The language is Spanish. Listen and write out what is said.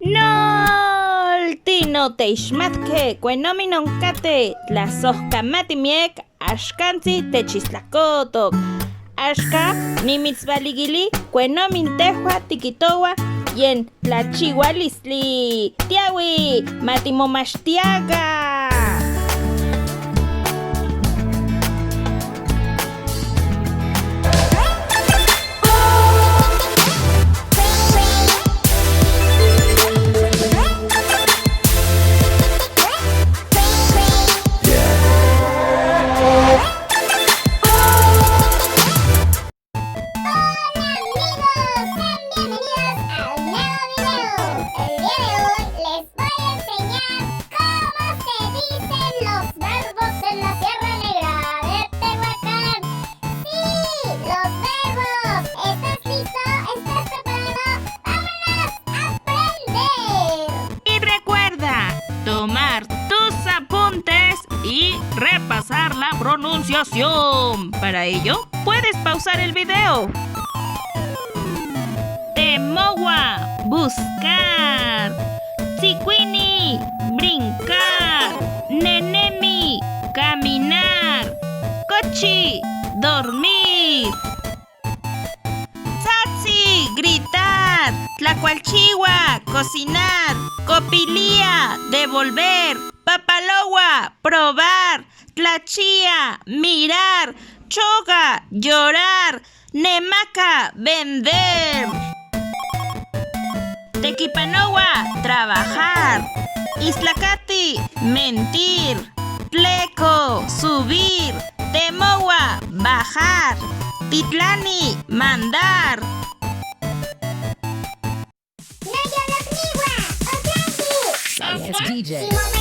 No, tino teixmatke, cuenominoncate, tlasojkamatimiek, axkansi techislakotok. Axka, nimitzvaligili, cuenomintehua tikitowa, yen tlachihualistli. Tiawi, matimomaxtiaga. Repasar la pronunciación. Para ello, puedes pausar el video. Temowa, buscar. Tzicuini, brincar. Nenemi, caminar. Cochi, dormir. Tzatzi, gritar. Tlacualchihua, cocinar. Copilía, devolver. Papalowa, probar. Tlachía, mirar. Choga, llorar. Nemaca, vender. Tequipanowa, trabajar. Islacati, mentir. Tleco, subir. Temowa, bajar. Titlani, mandar. Yes, DJ.